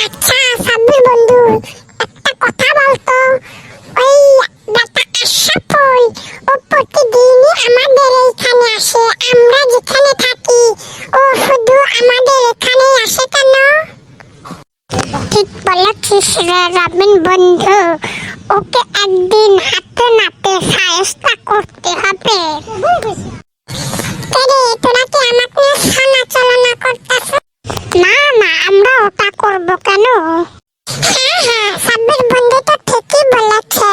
আচ্ছা সাব্বির বন্ধু, একটা কথা বলতো, ওই বেটা আশরাফুল ও প্রতিদিনই আমাদের এইখানে আসে, আমরা যেখানে থাকি ও শুধু আমাদের এখানেই আসে কেন? ঠিক বলেছিস রে রবিন বন্ধু, ওকে একদিন হাতে নাতে সায়স্তা করতে হবে। তোরা কি আমাকে নিয়ে চালনা করতেছ? না না, আমরা ওটা করব কেন? হ্যাঁ, সাব্বির বন্ধু তো ঠিকই বলেছে।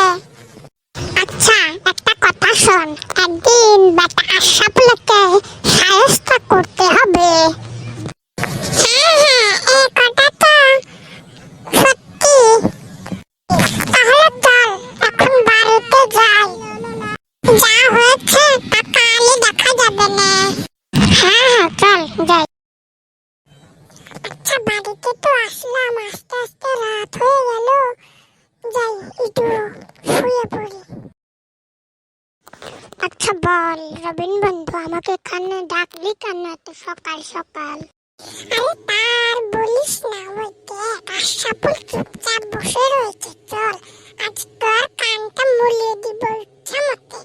আচ্ছা একটা কথা শোন, একদিন বেটা আশরাফুলকে সায়স্তা করতে হবে। হ্যাঁ, এই কথা তো সত্যি। তাহলে চল এখন বাড়িতে যাই, যা হয়েছে তা কালই দেখা যাবে না। হ্যাঁ চল যাই। আচ্ছা বাড়িতে তো আসলাম, আস্তে আস্তে রাত হয়ে গেল, যাই একটু শুয়ে পড়ি। আচ্ছা বল রবিন বন্ধু, আমাকে এখানে ডাকলি কেন এত সকাল সকাল? আরে তার বলিস না, ওই দেখ আশরাফুল চুপচাপ বসে রয়েছে, চল আজ তোর কানটা মুলিয়ে দিব ইচ্ছা মতে।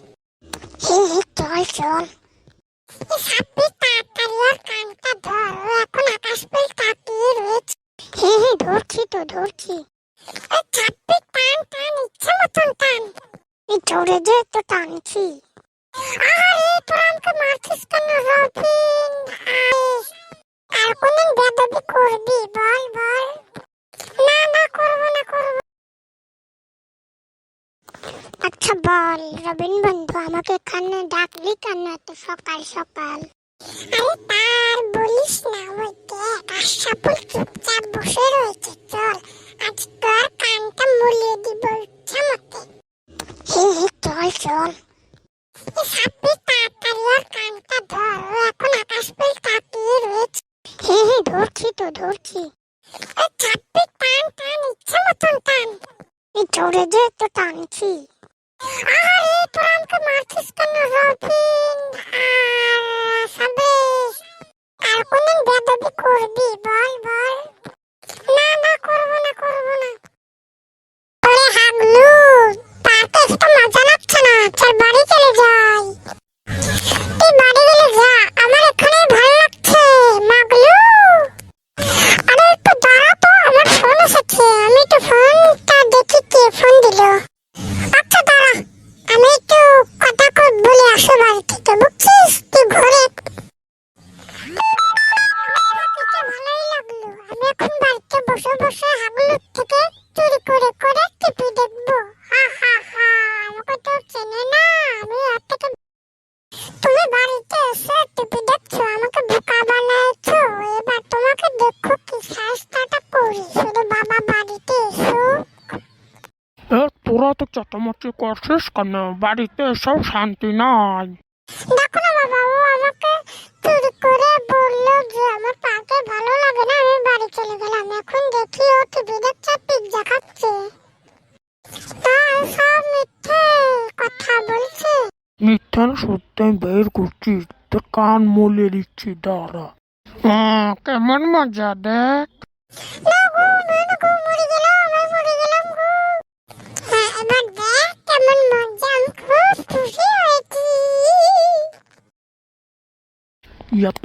চল চল। সাব্বির তাড়াতাড়ি ওর কানটা ধর, ও এখন আকাশ পেল তাকিয়ে রয়েছে। ধরছি তো ধরছি। সাব্বির টান টান, ইচ্ছা মতন টান। জোরে যে তো টানছি। আরে তোরা আমাকে মারছিস কেন রবিন ভাই? আর কোনদিন বেয়াদবি করবি বল বল? না না, করবো না করবো। আচ্ছা বল রবিন বন্ধু, আমাকে এখানে ডাকলি কেন এত সকাল সকাল? আরে তার বলিস না, ওই দেখ আশরাফুল চুপচাপ বসে রয়েছে, চল আজ তোর কানটা মুলিয়ে দিব ইচ্ছা মতে। চল চল। সাব্বির তাড়াতাড়ি ওর কানটা ধর, ও এখন আকাশ পেল তাকিয়ে রয়েছে। ধরছি তো ধরছি। সাব্বির টান টান, ইচ্ছা মতন টান। জোরে যে তো টানছি। আরে তোরা আমাকে মারছিস কেন রবিন ভাই? সাব্বির আর কোনদিন বেয়াদবি করবি বল বল? না না, করবো না করবো না। ওরে হাগলু, পার্কে তো মজা লাগছে না, চল বাড়ি চলে যাই। তুই বাড়ি গেলে যা, আমার এখানে ভালো লাগছে মাগলু। আরে একটু দাঁড়া তো, আমার ফোন এসেছে, আমি একটু ফোনটা দেখি কে ফোন দিল। আচ্ছা দাঁড়া, আমি একটু কথা বলে আসো বাড়ি থেকে, বুঝছিস? তুই ঘরে ভালোই লাগলো। আমি এখন বাড়িতে বসে বসে হাগলুর থেকে চুরি করে করে টিভি দেখবো। হা হা হা, আমাকে তো চেনে না, আমি ওর থেকে। তুমি বাড়িতে এসে টিভি দেখছো, আমাকে বোকা বানাইছো, এবার তোমাকে দেখো কি শাস্তাটা করি। শুধু বাবা বাড়িতে এসো। তোরা তো চেঁচামেচি করছিস কেন? বাড়িতে এসব শান্তি নাই। দেখো না বাবা, ও আমাকে চুরি করে বললো যে আমার পার্কে ভালো লাগে না, আমি বাড়ি চলে গেলাম। এখন দেখি ও টিভি দেখছে, পিৎজা খাচ্ছে। তাই সব মিথ্যে কথা বলছে। মিথ্যা না সত্যি আমি বের করছি, তোর কান মলে দিচ্ছি, দাঁড়া। কেমন মজা দেখ। না গো, না না গো, মরে গেলাম, আমি মরে গেলাম গো। হ্যাঁ এবার দেখ কেমন মজা, আমি খুব খুশি হয়েছি। এত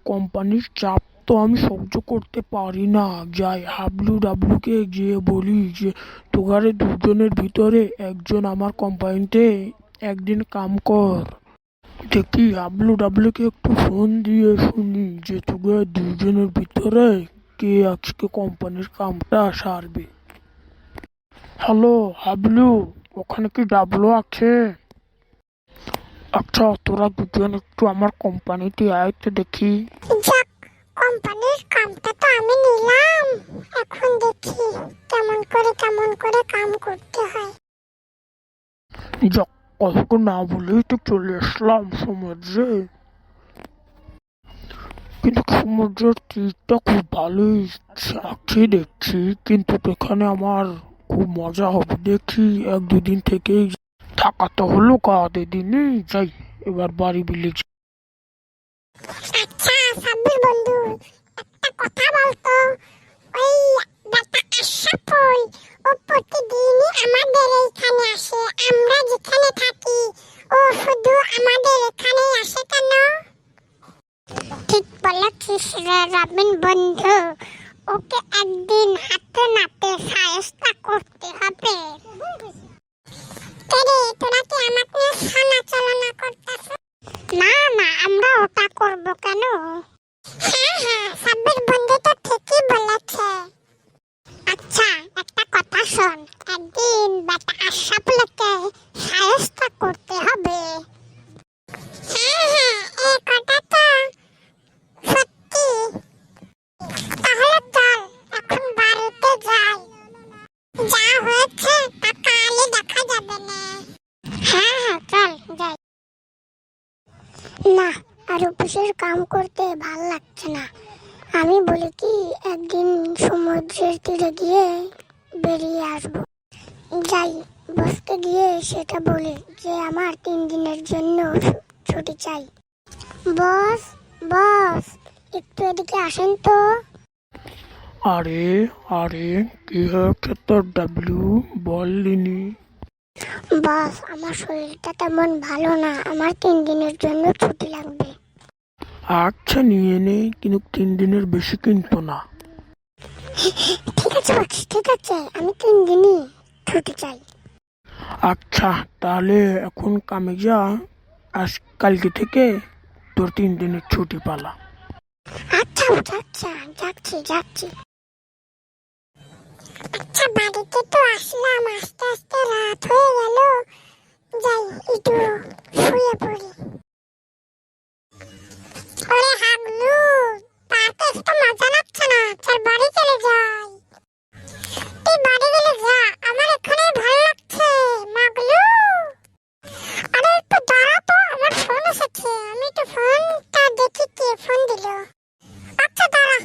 কোম্পানির চাপ তো আমি সহ্য করতে পারি না। যাই ডাব্লুকে গিয়ে বলি যে তোগারে দুজনের ভিতরে একজন আমার কোম্পানিতে একদিন কাম কর। দেখি ডাব্লুকে একটু ফোন দিয়ে শুনি যে তোদের দুজনের ভিতরে কে আজকে কোম্পানির কামটা সারবে। হ্যালো হাবলু, ওখানে কি ডাবলু আছে? আচ্ছা তোরা দুজন একটু আমার কোম্পানিতে আয় তো দেখি। যাক, কোম্পানির কামটা তো আমি নিলাম, এখন দেখি কেমন করে কাম করতে হয়। যাক, কাউকে না বলেই তো চলে আসলাম সমুদ্রে। কিন্তু সমুদ্রের তীরটা খুব ভালোই আছে দেখছি, কিন্তু এখানে আমার খুব মজা হবে। দেখি এক দুদিন থেকেই থাকা তো হলো, দিনই যাই এবার বাড়ি বিলে। আচ্ছা সাব্বির বন্ধু, একটা কথা বলতো, ওকে একদিন হাতে নাতে সায়স্তা করতে হবে। কেরে তোরা কি আমাকে নিয়ে ছানা চালনা করতেছ? না না, আমরা ওটা করব কেন? হ্যাঁ হ্যাঁ, সাব্বির বন্ধু তো ঠিকই বলেছে। আচ্ছা একটা কথা শোন, একদিন বেটা আশরাফুলকে সায়স্তা করতে হবে। হ্যাঁ হ্যাঁ, এই কথা তো সত্যি। তাহলে চল এখন বাড়িতে যাই, যা হয়েছে তা কালই দেখা যাবে না। হ্যাঁ হ্যাঁ চল যাই। না, আর অফিসের কাম করতে ভাল লাগছে না। আমি বলি কি একদিন সমুদ্রের তীরে গিয়ে বেরিয়ে আসবো। যাই, বসকে গিয়ে সেটা বলি যে আমার 3 দিনের জন্য ছুটি চাই। বস বস, একটু এদিকে আসেন তো। আরে আরে, কি হয়েছে তোর ডাবলু, বললিনি? বস, আমার শরীরটা তেমন ভালো না, আমার 3 দিনের জন্য ছুটি লাগবে। আচ্ছা নিয়ে নে, কিন্তু 3 দিনের বেশি কিন্তু না। ঠিক আছে বস, ঠিক আছে, আমি 3 দিনই ছুটি চাই। আচ্ছা তাহলে এখন কামে যা, আজ কালকে থেকে তোর 3 দিনের ছুটি পালা। আচ্ছা আচ্ছা, যাচ্ছি যাচ্ছি। আচ্ছা বাড়িতে তো আসলাম, আস্তে আস্তে রাত হয়ে গেল, যাই একটু শুয়ে পড়ি। ওরে হাগলু, তাতে তো মজা লাগছে না, চল বাড়ি চলে যাই। তুই বাড়ি গেলে যা, আমার এখানে ভালো লাগছে মাগলু। আরে একটু দাঁড়া তো, আমার ফোন এসেছে, আমি একটু ফোনটা দেখি কে ফোন দিল। আচ্ছা দাঁড়া,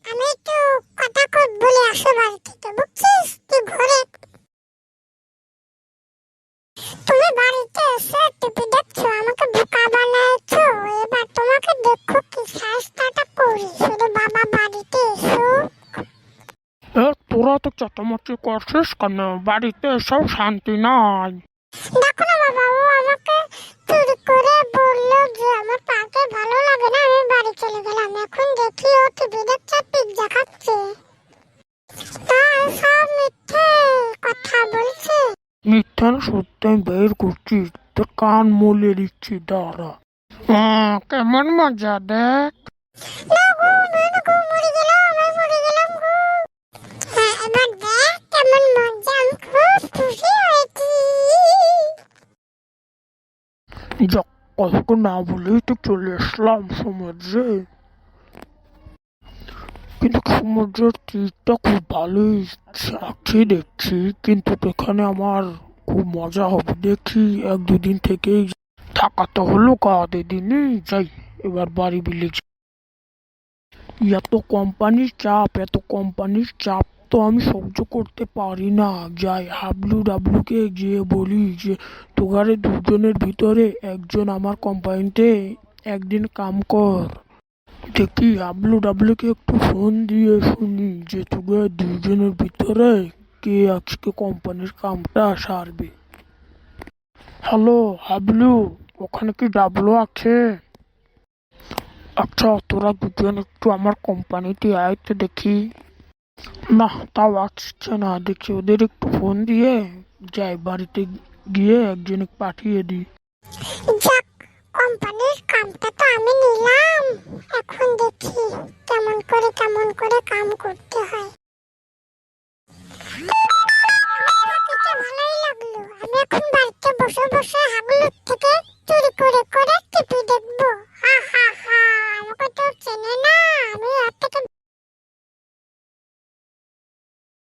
আমি একটু কথা বলে আসো বাড়ি থেকে, বুঝছিস? তুই ঘরে, তুমি বাড়িতে এসে টিভি দেখছো, আমাকে বোকা বানাচ্ছো। এবার তোমাকে দেখো কি শাস্তাটা করি, শুধু বাবা বাড়িতে এসো। তোরা তো চেঁচামেচি করছিস কেন? বাড়িতে এসব শান্তি নাই। দেখো না বাবা, ও আমাকে চুরি করে বললো যে আমার পাকে ভালো লাগে না, আমি বাড়ি চলে গেলাম। এখন দেখি ও টিভি দেখছে, পিৎজা খাচ্ছে। তাই সব মিথ্যে কথা বলছে। মিথ্যা না সত্যি আমি বের করছি, তোর কান মলে দিচ্ছি, দাঁড়া। কেমন মজা দেখ। না গো, না গো, মরে গেলাম, আমি মরে গেলাম গো। হ্যাঁ, এবার দেখ কেমন মজা, আমি খুব খুশি হয়েছি। যাক, কথাটা না বলেই তো চলে আসলাম সমুদ্রে। কিন্তু সমুদ্রের তীরটা খুব ভালোই লাগছে দেখছি, কিন্তু এখানে আমার খুব মজা হবে দেখি। 1-2 দিন থেকেই থাকা তো হলো, কাঁধে দিনই যাই, এবার বাড়ি বিলে যাই। এত কোম্পানির চাপ তো আমি সহ্য করতে পারি না। যাই, ডাবলুকে গিয়ে বলি যে তোগারে 2 জনের ভিতরে একজন আমার কোম্পানিতে একদিন কাম কর। দেখি ডাবলুকে একটু ফোন দিয়ে শুনি যে তোদের 2 জনের ভিতরে কে আজকে কোম্পানির কামটা সারবে। হ্যালো হাবলু, ওখানে কি ডাবলু আছে? আচ্ছা তোরা 2জন একটু আমার কোম্পানিতে আয় তো দেখি। না, তাও আসছে না, দেখি ওদের একটু ফোন দিয়ে যাই, বাড়িতে গিয়ে একজনকে পাঠিয়ে দিই। যাক, কোম্পানির কামটা তো আমি নিলাম, এখন দেখি কেমন করে কাম করতে হয়।